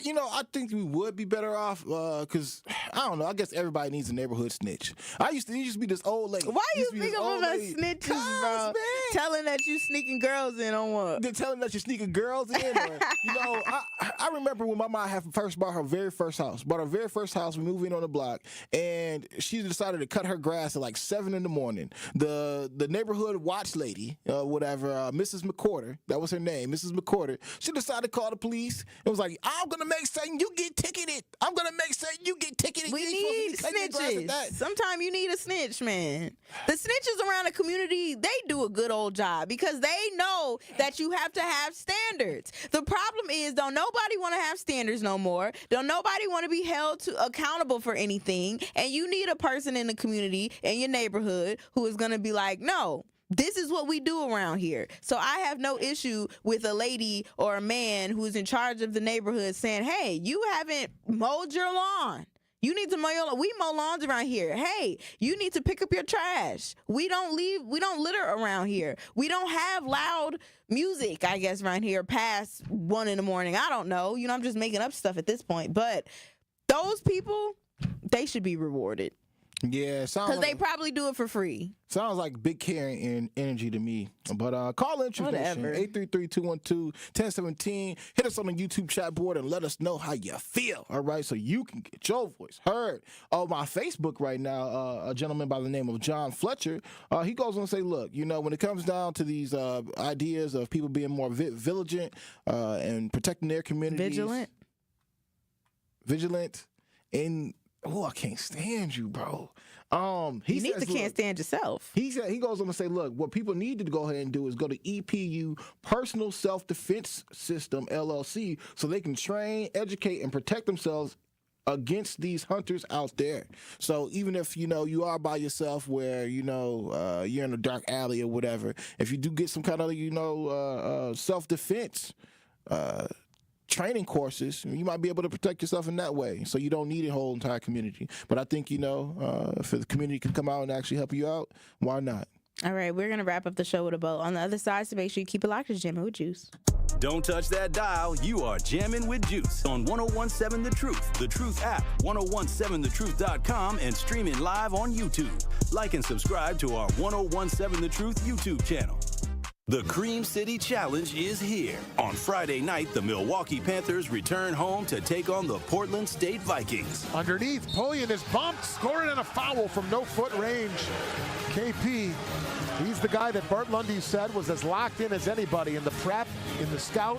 think we would be better off because, I don't know, I guess everybody needs a neighborhood snitch. There used to be this old lady. Why you think of them as snitches, bro? Man. Telling that you sneaking girls in on what? They're telling that you're sneaking girls in. Or, you know, I remember when my mom had first bought her very first house. We moved in on the block, and she decided to cut her grass at like 7 in the morning. The neighborhood watch lady, Mrs. McCorder, that was her name, Mrs. McCorder, she decided to call the police. It was like, I'm going to make certain you get ticketed. I'm going to make certain you get ticketed. We need snitches. Sometimes you need a snitch, man. The snitches around the community, they do a good old job because they know that you have to have standards. The problem is, don't nobody want to have standards no more. Don't nobody want to be held accountable for anything. And you need a person in the community, in your neighborhood, who is going to be like, no, this is what we do around here. So I have no issue with a lady or a man who's in charge of the neighborhood saying, hey, you haven't mowed your lawn. You need to mow your lawn. We mow lawns around here. Hey, you need to pick up your trash. We don't litter around here. We don't have loud music, I guess, around here past 1 a.m. I don't know. I'm just making up stuff at this point. But those people, they should be rewarded. Yeah, because they probably do it for free. Sounds like big caring and energy to me. But call in Truth Nation 833-212-1017. Hit us on the YouTube chat board and let us know how you feel. All right, so you can get your voice heard. On my Facebook right now, a gentleman by the name of John Fletcher, he goes on and say, look, when it comes down to these ideas of people being more vigilant and protecting their communities, vigilant, and I can't stand you, bro. You need to can't stand yourself. He goes on to say, look, what people need to go ahead and do is go to EPU Personal Self-Defense System, LLC, so they can train, educate, and protect themselves against these hunters out there. So even if, you are by yourself where, you're in a dark alley or whatever, if you do get some kind of, self-defense training courses, you might be able to protect yourself in that way. So you don't need a whole entire community. But I think, if the community can come out and actually help you out, why not? All right, we're going to wrap up the show with a bow on the other side, so make sure you keep it locked to Jammin' with Juice. Don't touch that dial. You are Jammin' with Juice on 1017 The Truth, The Truth app, 1017thetruth.com, and streaming live on YouTube. Like and subscribe to our 1017 The Truth YouTube channel. The Cream City Challenge is here. On Friday night, the Milwaukee Panthers return home to take on the Portland State Vikings. Underneath, Pullian is bumped, scoring on a foul from no-foot range. KP, he's the guy that Bart Lundy said was as locked in as anybody in the prep, in the scout,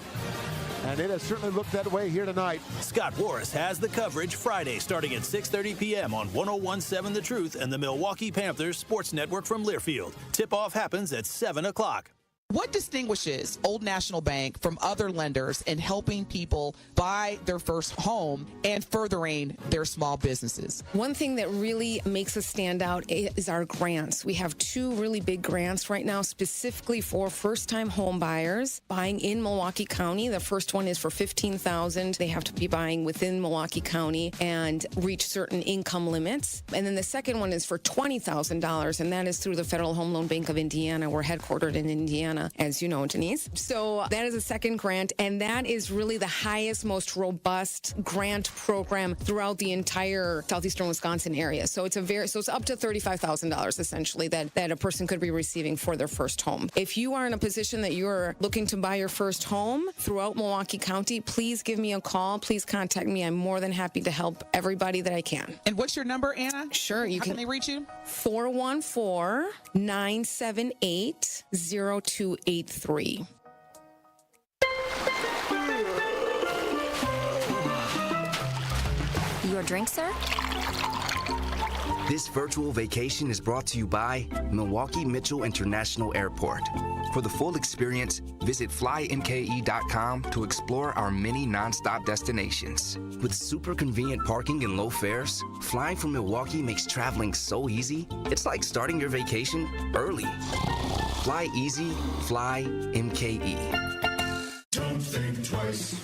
and it has certainly looked that way here tonight. Scott Warris has the coverage Friday starting at 6:30 p.m. on 1017 The Truth and the Milwaukee Panthers Sports Network from Learfield. Tip-off happens at 7 o'clock. What distinguishes Old National Bank from other lenders in helping people buy their first home and furthering their small businesses? One thing that really makes us stand out is our grants. We have 2 really big grants right now specifically for first-time home buyers buying in Milwaukee County. The first one is for $15,000. They have to be buying within Milwaukee County and reach certain income limits. And then the second one is for $20,000, and that is through the Federal Home Loan Bank of Indiana. We're headquartered in Indiana, as you know, Denise. So that is a second grant, and that is really the highest, most robust grant program throughout the entire southeastern Wisconsin area. So it's it's up to $35,000 essentially that a person could be receiving for their first home. If you are in a position that you're looking to buy your first home throughout Milwaukee County, please give me a call. Please contact me. I'm more than happy to help everybody that I can. And what's your number, Anna? Sure. How can they reach you? 414-978-0283. Your drink, sir? This virtual vacation is brought to you by Milwaukee Mitchell International Airport. For the full experience, visit flymke.com to explore our many nonstop destinations. With super convenient parking and low fares, flying from Milwaukee makes traveling so easy, it's like starting your vacation early. Fly easy, fly MKE. Don't think twice.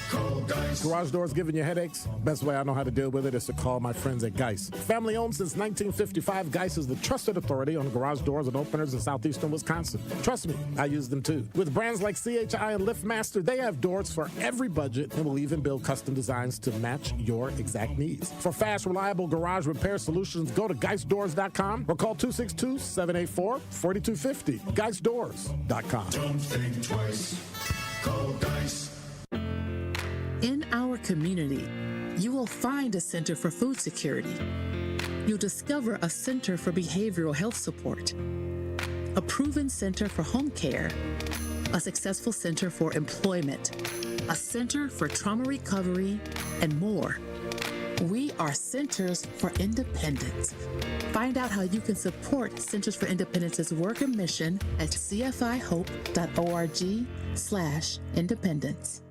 Call Geis. Garage doors giving you headaches? Best way I know how to deal with it is to call my friends at Geis. Family owned since 1955, Geis is the trusted authority on garage doors and openers in southeastern Wisconsin. Trust me, I use them too. With brands like CHI and LiftMaster, they have doors for every budget and will even build custom designs to match your exact needs. For fast, reliable garage repair solutions, go to GeisDoors.com or call 262-784-4250. GeisDoors.com. Don't think twice. Call Geis. In our community, you will find a Center for Food Security. You'll discover a Center for Behavioral Health Support, a proven Center for Home Care, a successful Center for Employment, a Center for Trauma Recovery, and more. We are Centers for Independence. Find out how you can support Centers for Independence's work and mission at cfihope.org/independence.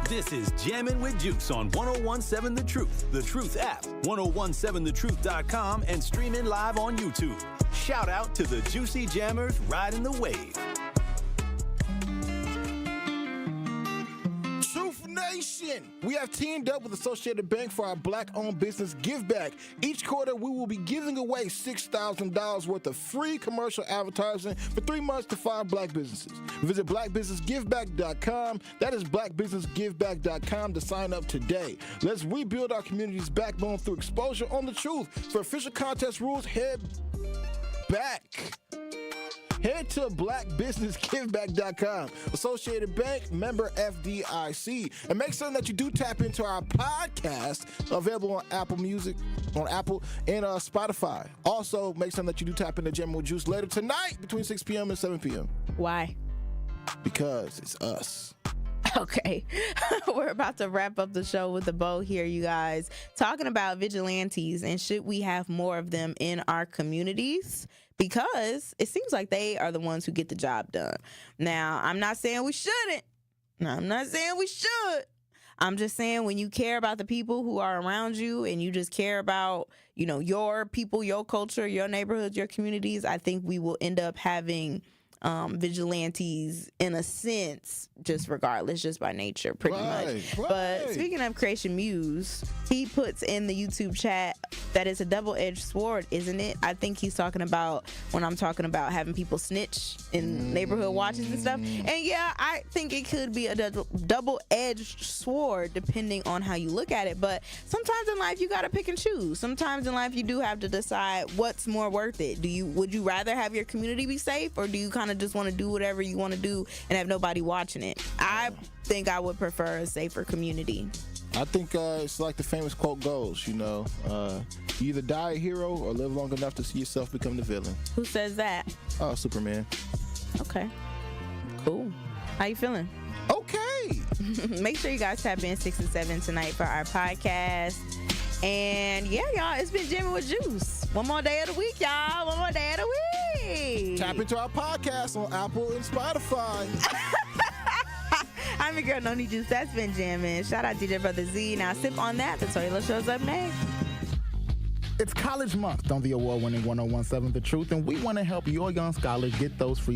This is Jammin' with Juice on 1017 The Truth, The Truth app, 1017thetruth.com, and streaming live on YouTube. Shout out to the Juicy Jammers riding the wave. Truth Nation. Nation, we have teamed up with Associated Bank for our Black-owned business Give Back. Each quarter, we will be giving away $6,000 worth of free commercial advertising for 3 months to 5 Black businesses. Visit blackbusinessgiveback.com. That is blackbusinessgiveback.com to sign up today. Let's rebuild our community's backbone through exposure on the truth. For official contest rules, head to blackbusinessgiveback.com. Associated Bank, member FDIC. And make certain that you do tap into our podcast, available on Apple Music, and Spotify. Also, make certain that you do tap into Jammin with Juice later tonight between 6 p.m. and 7 p.m. Why? Because it's us. Okay, we're about to wrap up the show with a bow here, you guys. Talking about vigilantes and should we have more of them in our communities? Because it seems like they are the ones who get the job done. Now, I'm not saying we shouldn't. I'm not saying we should. I'm just saying when you care about the people who are around you and you just care about, your people, your culture, your neighborhoods, your communities, I think we will end up having vigilantes in a sense, just regardless, just by nature, pretty much. Right. But speaking of Creation Muse, he puts in the YouTube chat that it's a double-edged sword, isn't it? I think he's talking about when I'm talking about having people snitch in neighborhood watches and stuff. And yeah, I think it could be a double-edged sword depending on how you look at it. But sometimes in life you gotta pick and choose. Sometimes in life you do have to decide what's more worth it. Would you rather have your community be safe, or do you kind of just want to do whatever you want to do and have nobody watching it? I think I would prefer a safer community. I think it's like the famous quote goes, you either die a hero or live long enough to see yourself become the villain. Who says that? Oh, Superman. Okay. Cool. How you feeling? Okay. Make sure you guys tap in 6 and 7 tonight for our podcast. And yeah, y'all, it's been Jammin with Juice. One more day of the week, y'all. One more day of the week. Tap into our podcast on Apple and Spotify. I'm your girl, Noni Juice. That's been Jammin'. Shout out DJ Brother Z. Now sip on that. The Toilet Show's up next. It's College Month on the award-winning 101.7 The Truth, and we want to help your young scholars get those free